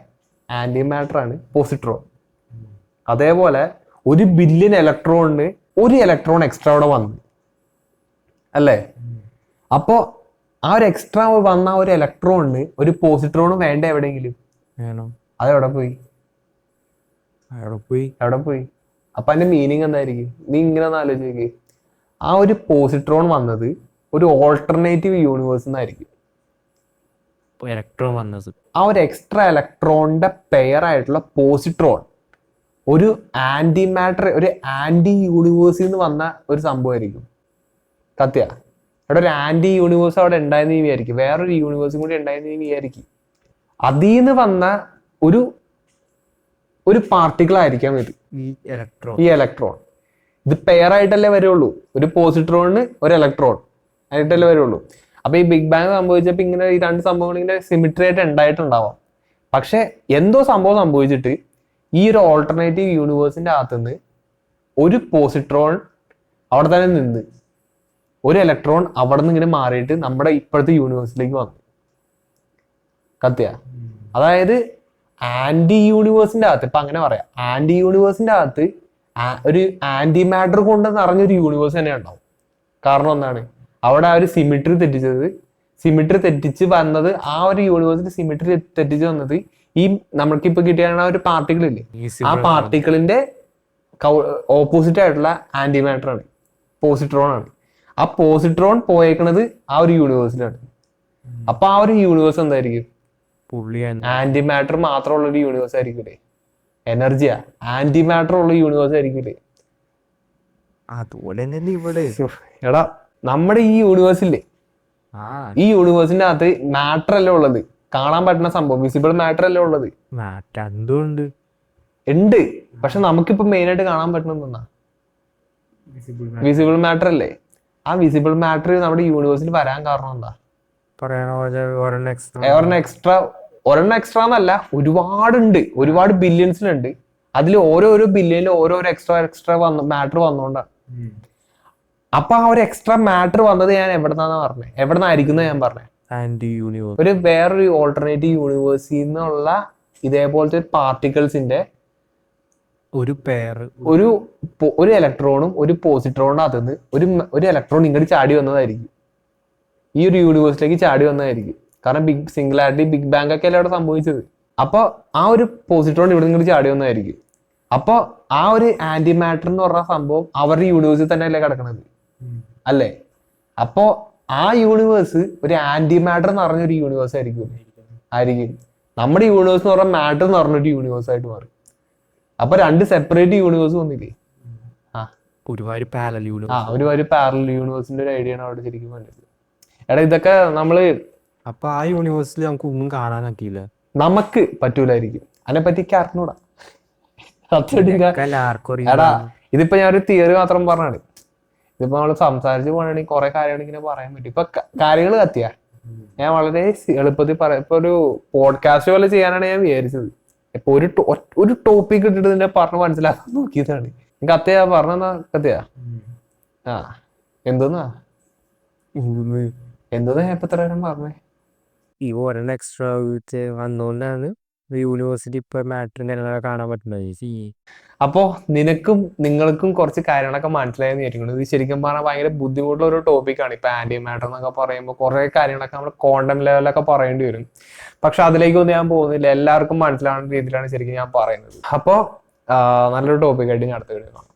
Speaker 1: ആന്റി മാറ്റർ ആണ് പോസിട്രോൺ. അതേപോലെ 1 ബില്യൺ ഇലക്ട്രോണിന് ഒരു ഇലക്ട്രോൺ എക്സ്ട്രാ അവിടെ വന്നു. അല്ലേ? അപ്പോ ആ ഒരു എക്സ്ട്രാ വന്ന ഒരു ഇലക്ട്രോണിന് ഒരു പോസിട്രോണും വേണ്ട എവിടെയെങ്കിലും.
Speaker 2: വേണം.
Speaker 1: അതെവിടെ പോയി?
Speaker 2: അവിടെ പോയി.
Speaker 1: എവിടെ പോയി? അപ്പൊ അതിന്റെ മീനിങ് എന്തായിരിക്കും? നീ ഇങ്ങനെ ഒന്ന് ആലോചിക്ക്. ആ ഒരു പോസിട്രോൺ വന്നത് ഒരു ഓൾട്ടർനേറ്റീവ് യൂണിവേഴ്സിൽ നിന്നായിരിക്കും.
Speaker 2: ഇലക്ട്രോൺ വന്നത്
Speaker 1: ആ ഒരു എക്സ്ട്രാ ഇലക്ട്രോണിന്റെ പെയർ ആയിട്ടുള്ള പോസിട്രോൺ ഒരു ആന്റി മാറ്റർ, ഒരു ആന്റി യൂണിവേഴ്സിൽ നിന്ന് വന്ന ഒരു സംഭവമായിരിക്കും. സത്യ അവിടെ ഒരു ആന്റി യൂണിവേഴ്സ് അവിടെ ഉണ്ടായെന്ന് നീ വിചാരിക്കും, വേറൊരു യൂണിവേഴ്സും കൂടി ഉണ്ടായെന്ന് നീ വിചാരിക്കും. അതിൽ നിന്ന് വന്ന ഒരു ഒരു പാർട്ടിക്കിൾ ആയിരിക്കാം ഇത്, ഈ ഇലക്ട്രോൺ. ഇത് പെയർ ആയിട്ടല്ലേ വരുള്ളൂ, ഒരു പോസിട്രോണിന് ഒരു ഇലക്ട്രോൺ ആയിട്ടല്ലേ വരുള്ളൂ. അപ്പൊ ഈ ബിഗ് ബാങ് സംഭവിച്ചപ്പോ ഇങ്ങനെ ഈ രണ്ട് സംഭവങ്ങൾ ഇങ്ങനെ സിമിട്രി ആയിട്ട് ഉണ്ടായിട്ടുണ്ടാവാം. പക്ഷെ എന്തോ സംഭവം സംഭവിച്ചിട്ട് ഈ ഒരു ഓൾട്ടർനേറ്റീവ് യൂണിവേഴ്സിന്റെ അകത്തുനിന്ന് ഒരു പോസിട്രോൺ അവിടെ തന്നെ നിന്ന് ഒരു ഇലക്ട്രോൺ അവിടെ നിന്ന് ഇങ്ങനെ മാറിയിട്ട് നമ്മുടെ ഇപ്പോഴത്തെ യൂണിവേഴ്സിലേക്ക് വന്നു. കത്തിയ അതായത് ആന്റി യൂണിവേഴ്സിന്റെ അകത്ത്, ഇപ്പൊ അങ്ങനെ പറയാം, ആന്റി യൂണിവേഴ്സിന്റെ അകത്ത് ഒരു ആന്റി മാറ്റർ കൊണ്ട് നിറഞ്ഞൊരു യൂണിവേഴ്സ് തന്നെ ഉണ്ടാവും. കാരണം എന്താണ്? അവിടെ ആ ഒരു സിമിട്രി തെറ്റിച്ച് വന്നത്, ആ ഒരു യൂണിവേഴ്സിന്റെ സിമിട്രി തെറ്റിച്ച് വന്നത് ഈ നമ്മൾക്കിപ്പോ കിട്ടിയാണ് ആ ഒരു പാർട്ടിക്കിൾ ഇല്ലേ, ആ പാർട്ടിക്കിളിന്റെ ഓപ്പോസിറ്റ് ആയിട്ടുള്ള ആന്റി മാറ്റർ ആണ്, പോസിട്രോൺ ആണ്. ആ പോസിട്രോൺ പോയേക്കണത് ആ ഒരു യൂണിവേഴ്സിലാണ്. അപ്പൊ ആ ഒരു യൂണിവേഴ്സ് എന്തായിരിക്കും? ആന്റി മാറ്റർ മാത്രമുള്ള ഒരു യൂണിവേഴ്സ് ആയിരിക്കില്ലേ? എനർജിയാ ആന്റി മാറ്റർ ഉള്ള യൂണിവേഴ്സ് ആയിരിക്കില്ലേ?
Speaker 2: അതുപോലെ തന്നെ ഇവിടെ
Speaker 1: എടാ നമ്മുടെ ഈ യൂണിവേഴ്സില്ലേ, ഈ യൂണിവേഴ്സിന്റെ അകത്ത് മാറ്റർ അല്ലേ ഉള്ളത്, കാണാൻ പറ്റുന്ന സംഭവം, വിസിബിൾ മാറ്റർ അല്ലേ ഉള്ളത്. ഉണ്ട്, പക്ഷെ നമുക്കിപ്പോ മെയിൻ ആയിട്ട് കാണാൻ പറ്റുന്ന വിസിബിൾ മാറ്റർ അല്ലേ. ആ വിസിബിൾ മാറ്റർ നമ്മുടെ യൂണിവേഴ്സിൽ വരാൻ കാരണം എന്താ? ഒരെണ്ണം എക്സ്ട്രാ എന്നല്ല, ഒരുപാടുണ്ട്, ഒരുപാട് ബില്യൺസിലുണ്ട്. അതിൽ ഓരോരോ ബില്യണിലും ഓരോരോ എക്സ്ട്രാ മാറ്റർ വന്നോണ്ടാണ്. അപ്പൊ ആ ഒരു എക്സ്ട്രാ മാറ്റർ വന്നത് ഞാൻ എവിടെന്നാന്ന് പറഞ്ഞത്, എവിടെന്നായിരിക്കുന്ന ഞാൻ പറഞ്ഞത്, ഒരു വേറൊരു ഓൾട്ടർനേറ്റീവ് യൂണിവേഴ്സിൽ നിന്നുള്ള ഇതേപോലത്തെ പാർട്ടിക്കിൾസിന്റെ ഒരു ഇലക്ട്രോണും ഒരു പോസിട്രോണും അതിന്ന് ഒരു ഇലക്ട്രോൺ ഇങ്ങോട്ട് ചാടി വന്നതായിരിക്കും, ഈ ഒരു യൂണിവേഴ്സിലേക്ക് ചാടി വന്നതായിരിക്കും. കാരണം സിംഗുലാരിറ്റി ബിഗ് ബാങ് ഒക്കെ അല്ലേ അവിടെ സംഭവിച്ചത്. അപ്പൊ ആ ഒരു പോസിട്രോൺ ഇവിടെ നിന്ന് ചാടി വന്നതായിരിക്കും. അപ്പൊ ആ ഒരു ആന്റി മാറ്റർ എന്ന് പറഞ്ഞ സംഭവം അവരുടെ യൂണിവേഴ്സിൽ തന്നെ അല്ലേ കിടക്കണത്, അല്ലേ? അപ്പോ ആ യൂണിവേഴ്സ് ഒരു ആന്റി മാറ്റർ എന്ന് പറഞ്ഞൊരു യൂണിവേഴ്സ് ആയിരിക്കും. നമ്മുടെ യൂണിവേഴ്സ് എന്ന് പറഞ്ഞാൽ മാറ്റർ എന്ന് പറഞ്ഞൊരു യൂണിവേഴ്സ് ആയിട്ട് മാറി. അപ്പൊ രണ്ട് സെപ്പറേറ്റ് യൂണിവേഴ്സ് വന്നില്ലേ? ഒരുപാട് പാരലൽ യൂണിവേഴ്സിന്റെ ഒരു ഐഡിയ ആണ് അവിടെ ശരിക്കും വേണ്ടത്. എടാ ഇതൊക്കെ നമ്മള്,
Speaker 2: അപ്പൊ ആ യൂണിവേഴ്സിൽ നമുക്ക് ഒന്നും കാണാനൊക്കെയില്ല,
Speaker 1: നമുക്ക് പറ്റൂലായിരിക്കും, അതിനെപ്പറ്റി അറിഞ്ഞൂടാ. എടാ ഇതിപ്പോ ഞാൻ ഒരു തിയറി മാത്രം പറഞ്ഞാണ്. ഇതിപ്പോ നമ്മള് സംസാരിച്ച് പോകണമെങ്കിൽ കുറെ കാര്യങ്ങൾ ഇങ്ങനെ പറയാൻ പറ്റും. ഇപ്പൊ കാര്യങ്ങൾ കത്തിയാ ഞാൻ വളരെ എളുപ്പത്തിൽ പറയാം. ഇപ്പൊ ഒരു പോഡ്കാസ്റ്റ് പോലെ ചെയ്യാനാണ് ഞാൻ വിചാരിച്ചത്. ഇപ്പൊ ഒരു ടോപ്പിക് ഇട്ടിട്ട് ഇതിന്റെ പറഞ്ഞ് മനസ്സിലാക്കാൻ നോക്കിയതാണ്. കത്തിയാ പറഞ്ഞാ കത്തിയാ എന്തോന്നാ ഞാൻ ഇപ്പൊ ഇത്ര നേരം പറഞ്ഞേ?
Speaker 2: ഈ ഒരെണ്ണം എക്സ്ട്രാ വന്നോണ്ടാണ് യൂണിവേഴ്സിറ്റി ഇപ്പൊ മാറ്ററിനെ കാണാൻ പറ്റുന്നത്.
Speaker 1: അപ്പോ നിങ്ങൾക്കും കുറച്ച് കാര്യങ്ങളൊക്കെ മനസ്സിലായെന്ന് വിചാരിക്കുന്നു. ഇത് ശരിക്കും പറഞ്ഞാൽ ഭയങ്കര ബുദ്ധിമുട്ടുള്ള ഒരു ടോപ്പിക്കാണ്. ഇപ്പൊ ആന്റി മാറ്റർ എന്നൊക്കെ പറയുമ്പോൾ കുറെ കാര്യങ്ങളൊക്കെ നമ്മൾ ക്വാണ്ടം ലെവലൊക്കെ പറയേണ്ടി വരും. പക്ഷെ അതിലേക്കൊന്നും ഞാൻ പോകുന്നില്ല, എല്ലാവർക്കും മനസ്സിലാവുന്ന രീതിയിലാണ് ശരിക്കും ഞാൻ പറയുന്നത്. അപ്പോ നല്ലൊരു ടോപ്പിക്കായിട്ട് ഞാൻ അടുത്ത വീഡിയോ കാണാം.